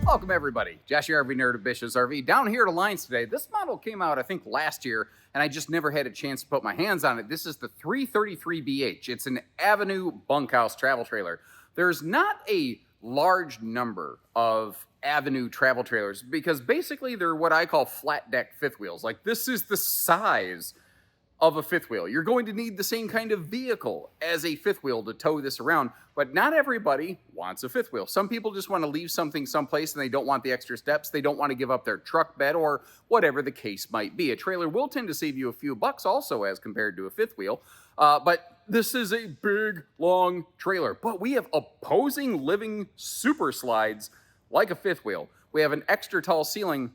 Welcome everybody, Josh the RV Nerd of Bish's RV, down here at Alliance today. This model came out, I think, last year, and I just never had a chance to put my hands on it. This is the 333BH. It's an Avenue Bunkhouse travel trailer. There's not a large number of Avenue travel trailers because basically they're what I call flat deck fifth wheels. Like, this is the size of a fifth wheel. You're going to need the same kind of vehicle as a fifth wheel to tow this around, but not everybody wants a fifth wheel. Some people just want to leave something someplace and they don't want the extra steps. They don't want to give up their truck bed or whatever the case might be. A trailer will tend to save you a few bucks also as compared to a fifth wheel, but this is a big, long trailer. But we have opposing living super slides like a fifth wheel. We have an extra tall ceiling,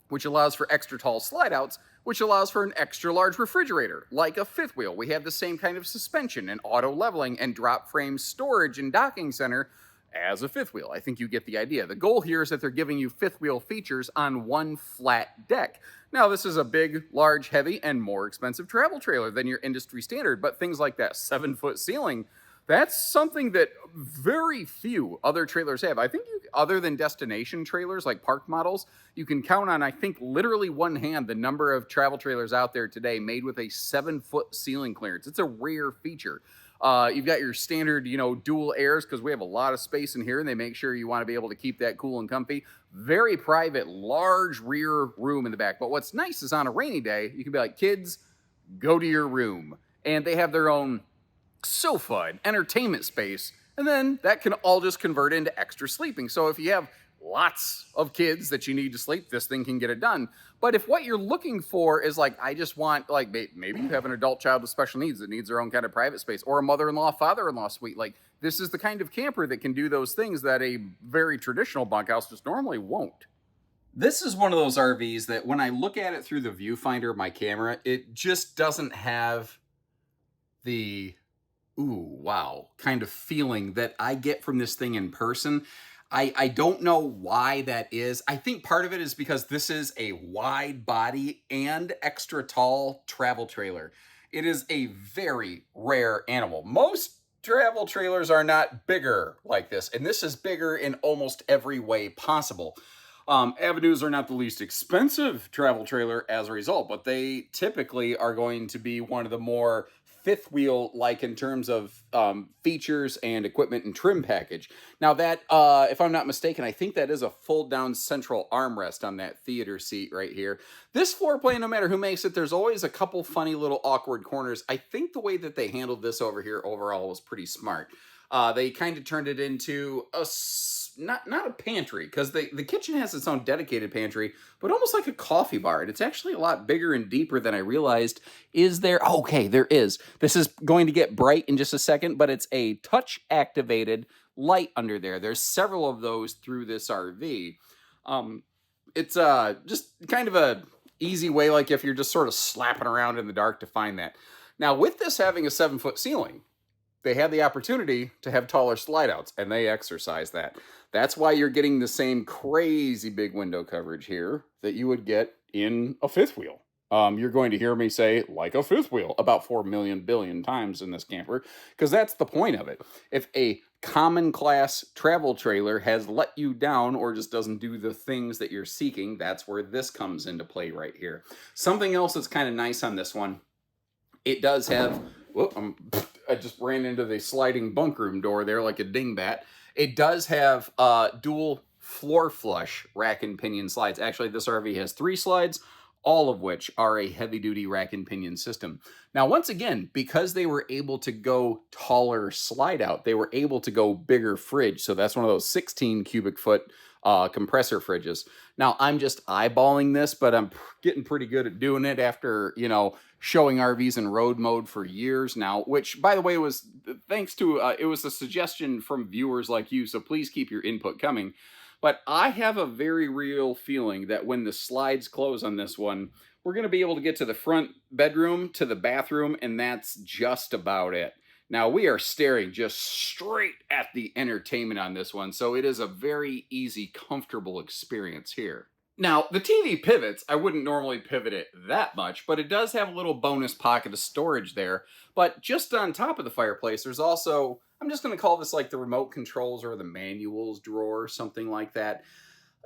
which allows for extra tall slide outs, which allows for an extra large refrigerator, like a fifth wheel. We have the same kind of suspension and auto leveling and drop frame storage and docking center as a fifth wheel. I think you get the idea. The goal here is that they're giving you fifth wheel features on one flat deck. Now, this is a big, large, heavy, and more expensive travel trailer than your industry standard, but things like that 7-foot ceiling, that's something that very few other trailers have. I think other than destination trailers like park models, you can count on, I think, literally one hand the number of travel trailers out there today made with a 7-foot ceiling clearance. It's a rare feature. You've got your standard, dual airs, because we have a lot of space in here, and they make sure you want to be able to keep that cool and comfy. Very private, large rear room in the back. But what's nice is on a rainy day, you can be like, kids, go to your room. And they have their own sofa and entertainment space, and then that can all just convert into extra sleeping. So if you have lots of kids that you need to sleep, this thing can get it done. But if what you're looking for is like, I just want, like, maybe you have an adult child with special needs that needs their own kind of private space, or a mother-in-law, father-in-law suite, like, this is the kind of camper that can do those things that a very traditional bunkhouse just normally won't. This is one of those RVs that when I look at it through the viewfinder of my camera, it just doesn't have the ooh, wow, kind of feeling that I get from this thing in person. I don't know why that is. I think part of it is because this is a wide body and extra tall travel trailer. It is a very rare animal. Most travel trailers are not bigger like this, and this is bigger in almost every way possible. Avenues are not the least expensive travel trailer as a result, but they typically are going to be one of the more fifth wheel like in terms of features and equipment and trim package. Now that, if I'm not mistaken, I think that is a fold down central armrest on that theater seat right here. This floor plan, no matter who makes it, there's always a couple funny little awkward corners. I think the way that they handled this over here overall was pretty smart. They kind of turned it into a not a pantry, because the kitchen has its own dedicated pantry, but almost like a coffee bar. And it's actually a lot bigger and deeper than I realized. Is there? Oh, okay, there is. This is going to get bright in just a second, but it's a touch activated light under there. There's several of those through this RV. It's just kind of a easy way, like if you're just sort of slapping around in the dark, to find that. Now, with this having a 7-foot ceiling, they had the opportunity to have taller slide outs, and they exercise that. That's why you're getting the same crazy big window coverage here that you would get in a fifth wheel. You're going to hear me say, like a fifth wheel, about 4 million billion times in this camper, because that's the point of it. If a common class travel trailer has let you down or just doesn't do the things that you're seeking, that's where this comes into play right here. Something else that's kind of nice on this one, it does have... Whoop, I just ran into the sliding bunk room door there like a dingbat. It does have dual floor flush rack and pinion slides. Actually, this RV has 3 slides, all of which are a heavy-duty rack and pinion system. Now, once again, because they were able to go taller slide out, they were able to go bigger fridge. So that's one of those 16 cubic foot compressor fridges. Now, I'm just eyeballing this, but I'm getting pretty good at doing it after, showing RVs in road mode for years now, which, by the way, was thanks to, it was a suggestion from viewers like you, so please keep your input coming. But I have a very real feeling that when the slides close on this one, we're going to be able to get to the front bedroom, to the bathroom, and that's just about it. Now, we are staring just straight at the entertainment on this one, so it is a very easy, comfortable experience here. Now, the TV pivots, I wouldn't normally pivot it that much, but it does have a little bonus pocket of storage there. But just on top of the fireplace, there's also, I'm just going to call this like the remote controls or the manuals drawer, something like that.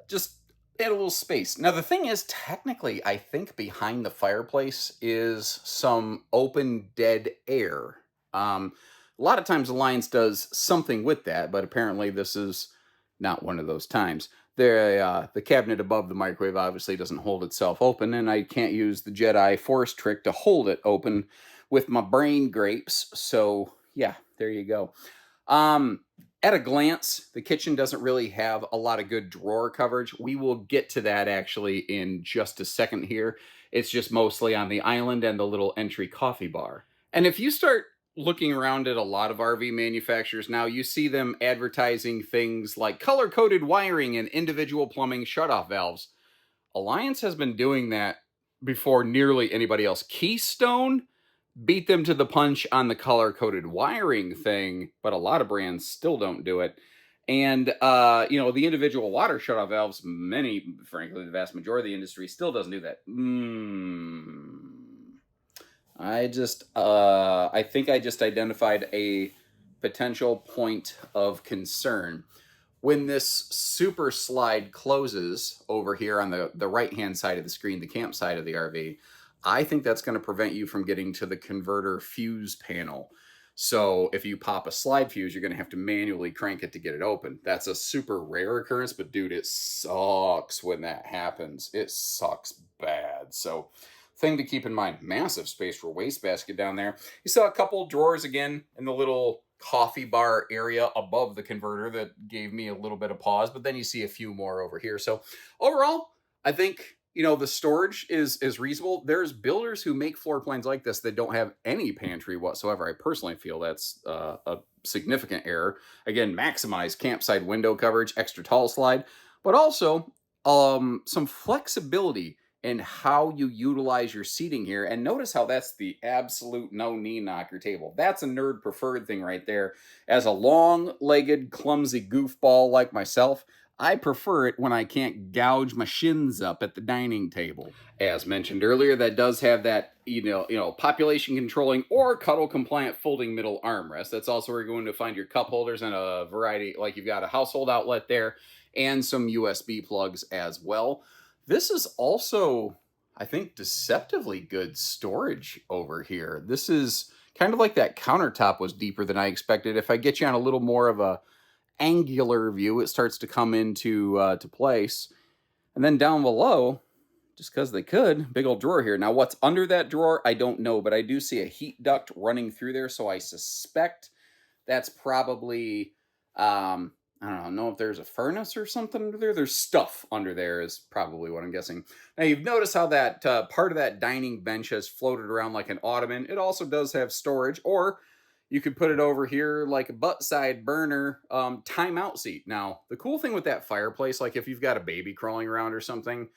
just add a little space. Now, the thing is, technically, I think behind the fireplace is some open dead air. A lot of times Alliance does something with that, but apparently this is not one of those times. The cabinet above the microwave obviously doesn't hold itself open, and I can't use the Jedi Force trick to hold it open with my brain grapes. So yeah, there you go. At a glance, the kitchen doesn't really have a lot of good drawer coverage. We will get to that actually in just a second here. It's just mostly on the island and the little entry coffee bar. And if you start looking around at a lot of RV manufacturers now, you see them advertising things like color-coded wiring and individual plumbing shutoff valves. Alliance has been doing that before nearly anybody else. Keystone beat them to the punch on the color-coded wiring thing, but a lot of brands still don't do it. And, the individual water shutoff valves, frankly, the vast majority of the industry still doesn't do that. I think I just identified a potential point of concern. When this super slide closes over here on the right-hand side of the screen, the camp side of the RV, I think that's going to prevent you from getting to the converter fuse panel. So if you pop a slide fuse, you're going to have to manually crank it to get it open. That's a super rare occurrence, but dude, it sucks when that happens. It sucks bad. So thing to keep in mind, massive space for wastebasket down there. You saw a couple drawers again in the little coffee bar area above the converter that gave me a little bit of pause, but then you see a few more over here. So overall, I think the storage is reasonable. There's builders who make floor plans like this that don't have any pantry whatsoever. I personally feel that's a significant error. Again, maximize campsite window coverage, extra tall slide, but also some flexibility in how you utilize your seating here. And notice how that's the absolute no knee knocker table. That's a nerd preferred thing right there. As a long-legged, clumsy goofball like myself, I prefer it when I can't gouge my shins up at the dining table. As mentioned earlier, that does have that, population controlling or cuddle compliant folding middle armrest. That's also where you're going to find your cup holders and a variety, like you've got a household outlet there and some USB plugs as well. This is also, I think, deceptively good storage over here. This is kind of like that countertop was deeper than I expected. If I get you on a little more of a angular view, it starts to come into to place. And then down below, just because they could, big old drawer here. Now, what's under that drawer, I don't know, but I do see a heat duct running through there, so I suspect that's probably, I don't know if there's a furnace or something under there. There's stuff under there is probably what I'm guessing. Now, you've noticed how that part of that dining bench has floated around like an ottoman. It also does have storage, or you could put it over here like a butt side burner timeout seat. Now, the cool thing with that fireplace, like if you've got a baby crawling around or something,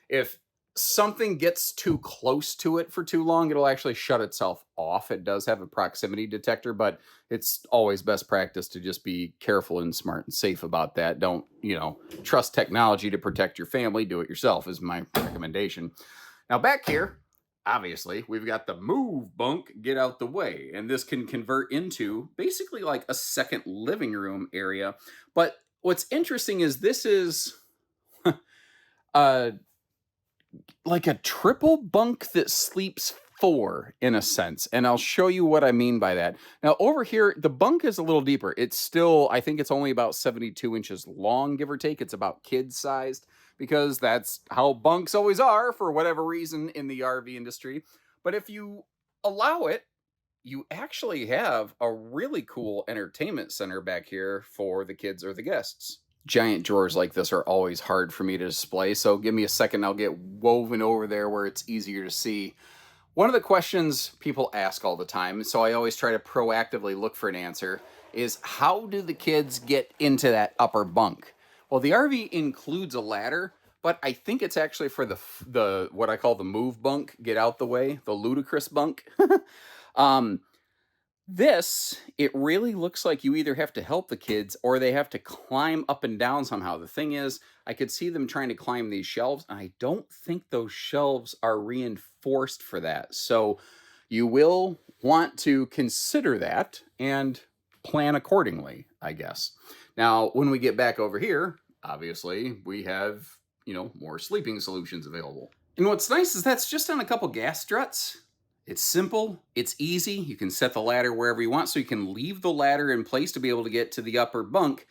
if something gets too close to it for too long, it'll actually shut itself off. It does have a proximity detector, but it's always best practice to just be careful and smart and safe about that. Don't, trust technology to protect your family. Do it yourself is my recommendation. Now back here, obviously, we've got the move bunk, get out the way. And this can convert into basically like a second living room area. But what's interesting is this is like a triple bunk that sleeps four in a sense. And I'll show you what I mean by that. Now over here, the bunk is a little deeper. It's still, I think it's only about 72 inches long, give or take. It's about kid sized, because that's how bunks always are for whatever reason in the RV industry. But if you allow it, you actually have a really cool entertainment center back here for the kids or the guests. Giant drawers like this are always hard for me to display, so give me a second, I'll get woven over there where it's easier to see. One of the questions people ask all the time, so I always try to proactively look for an answer, is how do the kids get into that upper bunk? Well, the RV includes a ladder, but I think it's actually for the what I call the move bunk, get out the way, the ludicrous bunk. It really looks like you either have to help the kids or they have to climb up and down somehow. The thing is, I could see them trying to climb these shelves, and I don't think those shelves are reinforced for that. So you will want to consider that and plan accordingly, I guess. Now, when we get back over here, obviously, we have, more sleeping solutions available. And what's nice is that's just on a couple gas struts. It's simple, it's easy. You can set the ladder wherever you want, so you can leave the ladder in place to be able to get to the upper bunk,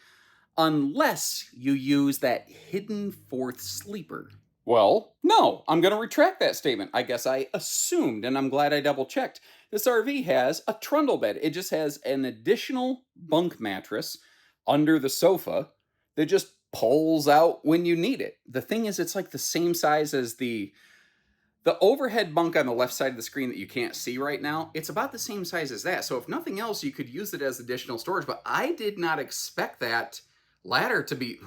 unless you use that hidden fourth sleeper. Well, no, I'm going to retract that statement. I guess I assumed, and I'm glad I double checked. This RV has a trundle bed. It just has an additional bunk mattress under the sofa that just pulls out when you need it. The thing is, it's like the same size as the overhead bunk on the left side of the screen that you can't see right now. It's about the same size as that. So if nothing else, you could use it as additional storage. But I did not expect that ladder to be,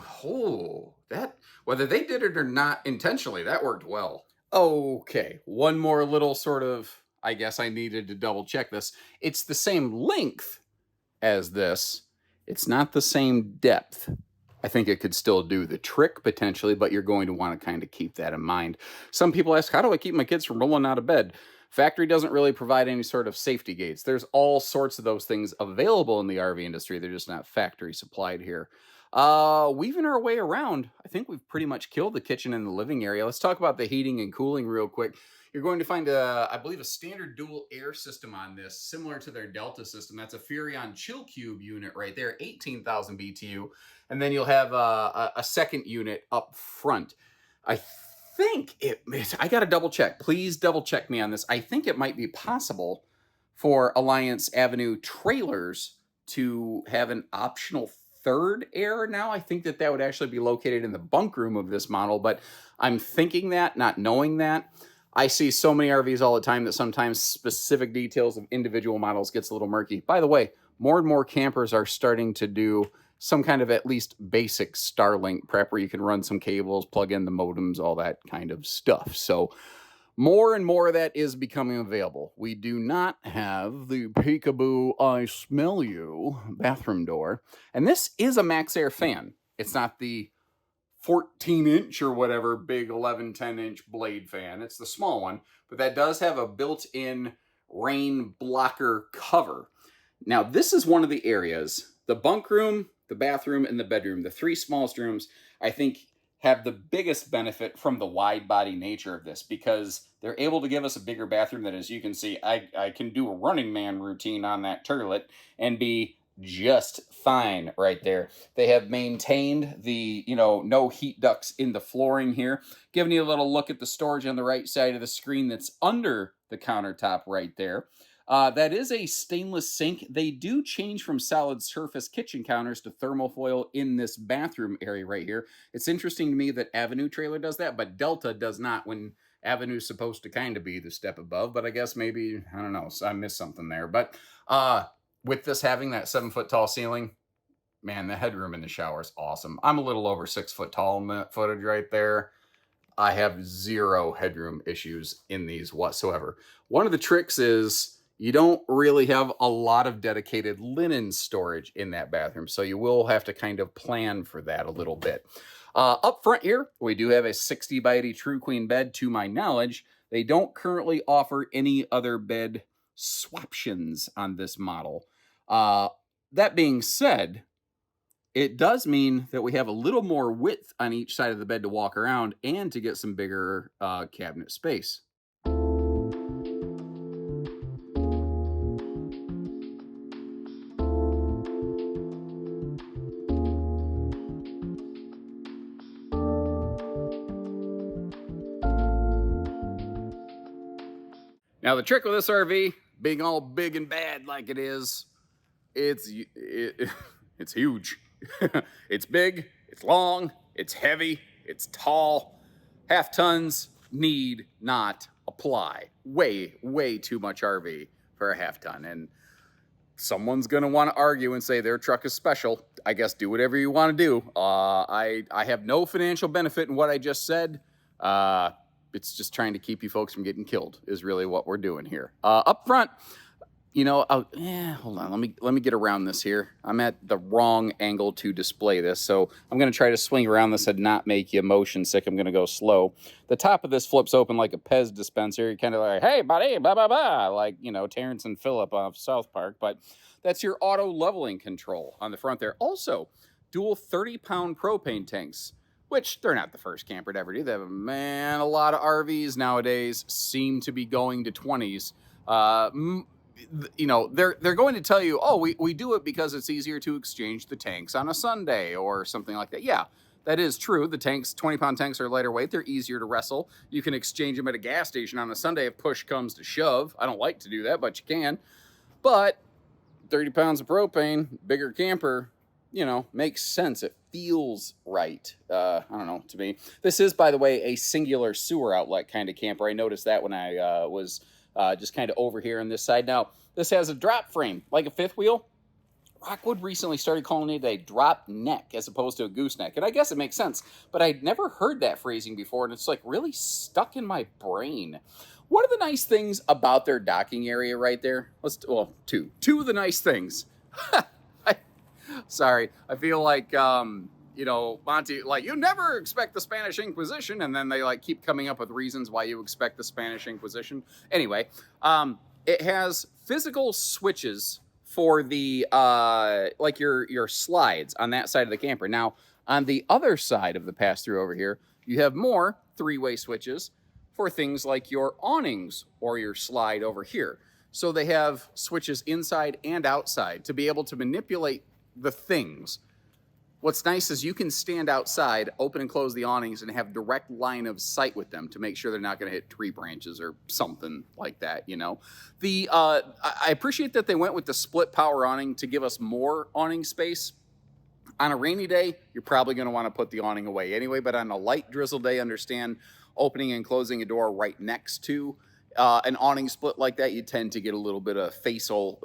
whether they did it or not intentionally, that worked well. Okay, one more little sort of, I guess I needed to double check this. It's the same length as this. It's not the same depth. I think it could still do the trick potentially, but you're going to want to kind of keep that in mind. Some people ask, how do I keep my kids from rolling out of bed? Factory doesn't really provide any sort of safety gates. There's all sorts of those things available in the RV industry. They're just not factory supplied here. Weaving our way around, I think we've pretty much killed the kitchen and the living area. Let's talk about the heating and cooling real quick. You're going to find, I believe, a standard dual air system on this, similar to their Delta system. That's a Furrion Chill Cube unit right there, 18,000 BTU. And then you'll have a second unit up front. I think I got to double check. Please double check me on this. I think it might be possible for Alliance Avenue trailers to have an optional third air now. I think that would actually be located in the bunk room of this model, but I'm thinking that, not knowing that. I see so many RVs all the time that sometimes specific details of individual models gets a little murky. By the way, more and more campers are starting to do some kind of at least basic Starlink prep where you can run some cables, plug in the modems, all that kind of stuff. So more and more of that is becoming available. We do not have the peekaboo, I smell you bathroom door. And this is a Max Air fan. It's not the 14-inch or whatever big 11, 10-inch blade fan. It's the small one, but that does have a built-in rain blocker cover. Now, this is one of the areas, the bunk room, the bathroom, and the bedroom, the three smallest rooms, I think have the biggest benefit from the wide body nature of this, because they're able to give us a bigger bathroom that, as you can see, I can do a Running Man routine on that turlet and be just fine right there. They have maintained the, no heat ducts in the flooring here, giving you a little look at the storage on the right side of the screen that's under the countertop right there. That is a stainless sink. They do change from solid surface kitchen counters to thermofoil in this bathroom area right here. It's interesting to me that Avenue trailer does that, but Delta does not, when Avenue's supposed to kind of be the step above, but I guess maybe, I don't know, so I missed something there. But with this having that 7-foot tall ceiling, man, the headroom in the shower is awesome. I'm a little over 6 foot tall in that footage right there. I have zero headroom issues in these whatsoever. One of the tricks is you don't really have a lot of dedicated linen storage in that bathroom, so you will have to kind of plan for that a little bit. Up front here, we do have a 60 by 80 True Queen bed, to my knowledge. They don't currently offer any other bed swaptions on this model. That being said, it does mean that we have a little more width on each side of the bed to walk around and to get some bigger cabinet space. Now, the trick with this RV, being all big and bad like it is, it's huge. It's big, it's long, it's heavy, it's tall. Half tons need not apply. Way, way too much RV for a half ton. And someone's going to want to argue and say their truck is special. I guess do whatever you want to do. I have no financial benefit in what I just said. It's just trying to keep you folks from getting killed is really what we're doing here. Up front, hold on. Let me get around this here. I'm at the wrong angle to display this, so I'm going to try to swing around this and not make you motion sick. I'm going to go slow. The top of this flips open like a Pez dispenser. You're kind of like, hey, buddy, blah, blah, blah, like, Terrence and Phillip off South Park. But that's your auto leveling control on the front there. Also, dual 30-pound propane tanks, which they're not the first camper to ever do that. Man, a lot of RVs nowadays seem to be going to 20s. You know, they're going to tell you, oh, we do it because it's easier to exchange the tanks on a Sunday or something like that. Yeah, that is true. The tanks, 20-pound tanks, are lighter weight. They're easier to wrestle. You can exchange them at a gas station on a Sunday if push comes to shove. I don't like to do that, but you can. But 30 pounds of propane, bigger camper, you know, makes sense. It feels right. I don't know, to me. This is, by the way, a singular sewer outlet kind of camper. I noticed that when I was just kind of over here on this side. Now, this has a drop frame, like a fifth wheel. Rockwood recently started calling it a drop neck as opposed to a gooseneck. And I guess it makes sense, but I'd never heard that phrasing before, and it's like really stuck in my brain. One of the nice things about their docking area right there, two of the nice things. Sorry, I feel like, you know, Monty, like, you never expect the Spanish Inquisition, and then they like keep coming up with reasons why you expect the Spanish Inquisition. Anyway, it has physical switches for the like your slides on that side of the camper. Now, on the other side of the pass-through over here, you have more three-way switches for things like your awnings or your slide over here. So they have switches inside and outside to be able to manipulate the things. What's nice is you can stand outside, open and close the awnings, and have direct line of sight with them to make sure they're not going to hit tree branches or something like that, you know. I appreciate that they went with the split power awning to give us more awning space. On a rainy day, you're probably going to want to put the awning away anyway, but on a light drizzle day, understand opening and closing a door right next to an awning split like that, you tend to get a little bit of facial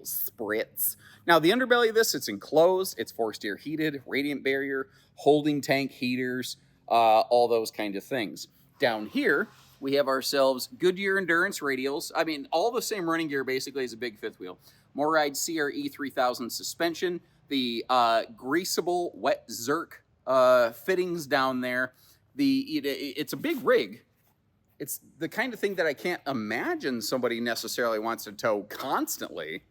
spritz. Now, the underbelly of this, it's enclosed, it's forced air heated, radiant barrier, holding tank heaters, all those kind of things. Down here, we have ourselves Goodyear Endurance radials. I mean, all the same running gear basically as a big fifth wheel. Moride CRE 3000 suspension, the greasable wet Zerk fittings down there. It's a big rig. It's the kind of thing that I can't imagine somebody necessarily wants to tow constantly,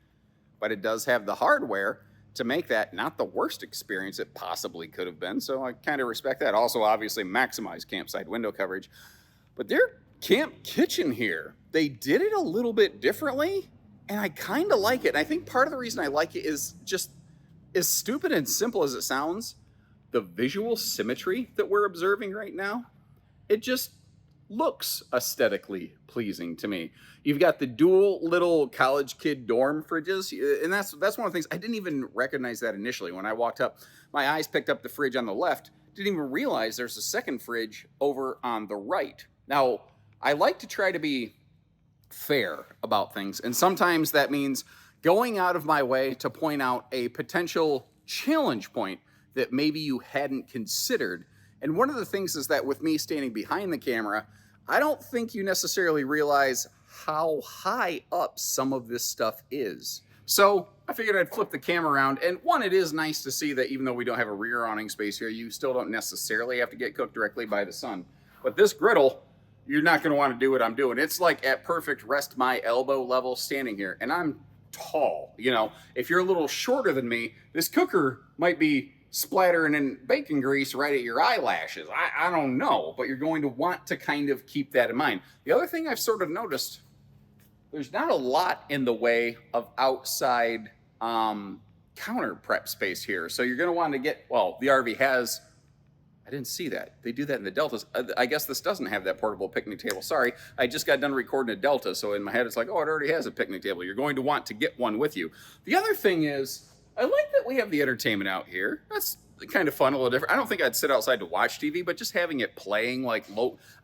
but it does have the hardware to make that not the worst experience it possibly could have been. So I kind of respect that. Also, obviously, maximize campsite window coverage. But their camp kitchen here, they did it a little bit differently, and I kind of like it. And I think part of the reason I like it is just as stupid and simple as it sounds, the visual symmetry that we're observing right now, it just looks aesthetically pleasing to me. You've got the dual little college kid dorm fridges, and that's one of the things. I didn't even recognize that initially. When I walked up, my eyes picked up the fridge on the left, didn't even realize there's a second fridge over on the right. Now, I like to try to be fair about things, and sometimes that means going out of my way to point out a potential challenge point that maybe you hadn't considered. And one of the things is that with me standing behind the camera, I don't think you necessarily realize how high up some of this stuff is. So I figured I'd flip the camera around. And one, it is nice to see that even though we don't have a rear awning space here, you still don't necessarily have to get cooked directly by the sun. But this griddle, you're not going to want to do what I'm doing. It's like at perfect rest my elbow level standing here. And I'm tall. You know, if you're a little shorter than me, this cooker might be splattering in bacon grease right at your eyelashes. I don't know, but you're going to want to kind of keep that in mind. The other thing I've sort of noticed, there's not a lot in the way of outside counter prep space here. So you're going to want to get, well, the RV has, I didn't see that. They do that in the Deltas. I guess this doesn't have that portable picnic table. Sorry, I just got done recording a Delta, so in my head it's like, oh, it already has a picnic table. You're going to want to get one with you. The other thing is, I like that we have the entertainment out here. That's kind of fun, a little different. I don't think I'd sit outside to watch TV, but just having it playing like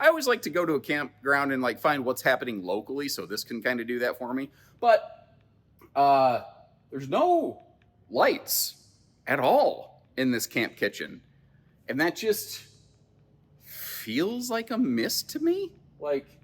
I always like to go to a campground and like find what's happening locally, so this can kind of do that for me. But there's no lights at all in this camp kitchen. And that just feels like a miss to me. Like,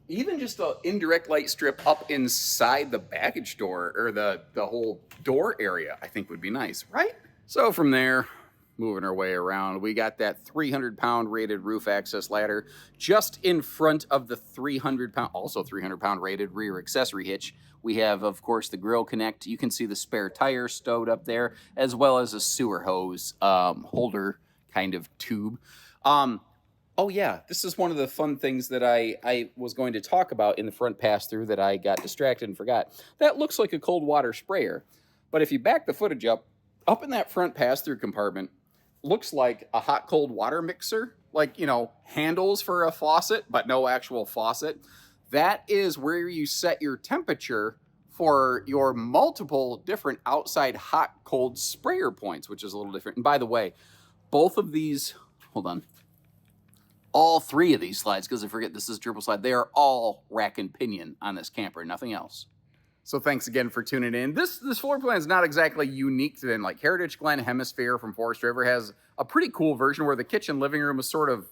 even just an indirect light strip up inside the baggage door or the whole door area, I think would be nice, right? So from there, moving our way around. We got that 300-pound rated roof access ladder just in front of the 300-pound, also 300-pound rated rear accessory hitch. We have, of course, the grill connect. You can see the spare tire stowed up there, as well as a sewer hose holder kind of tube. Oh yeah, this is one of the fun things that I was going to talk about in the front pass-through that I got distracted and forgot. That looks like a cold water sprayer, but if you back the footage up in that front pass-through compartment, looks like a hot cold water mixer, like, you know, handles for a faucet, but no actual faucet. That is where you set your temperature for your multiple different outside hot cold sprayer points, which is a little different. And by the way, both of these, hold on, all three of these slides, because I forget this is a triple slide, they are all rack and pinion on this camper, nothing else. So thanks again for tuning in. This floor plan is not exactly unique to them. Like Heritage Glen Hemisphere from Forest River has a pretty cool version where the kitchen living room is sort of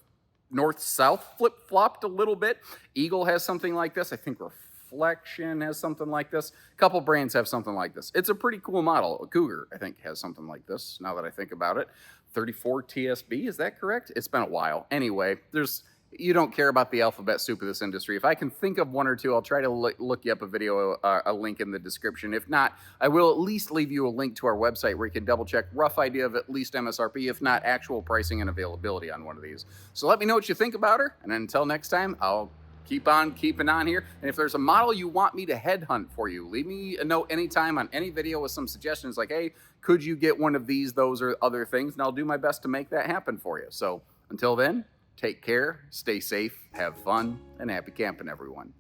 north-south flip-flopped a little bit. Eagle has something like this. I think Reflection has something like this. A couple brands have something like this. It's a pretty cool model. Cougar, I think, has something like this, now that I think about it. 34 TSB, is that correct? It's been a while. Anyway, you don't care about the alphabet soup of this industry. If I can think of one or two, I'll try to look you up a video, a link in the description. If not, I will at least leave you a link to our website where you can double check rough idea of at least MSRP, if not actual pricing and availability on one of these. So let me know what you think about her. And until next time, I'll keep on keeping on here. And if there's a model you want me to headhunt for you, leave me a note anytime on any video with some suggestions like, hey, could you get one of these, those, or other things? And I'll do my best to make that happen for you. So until then, take care, stay safe, have fun, and happy camping, everyone.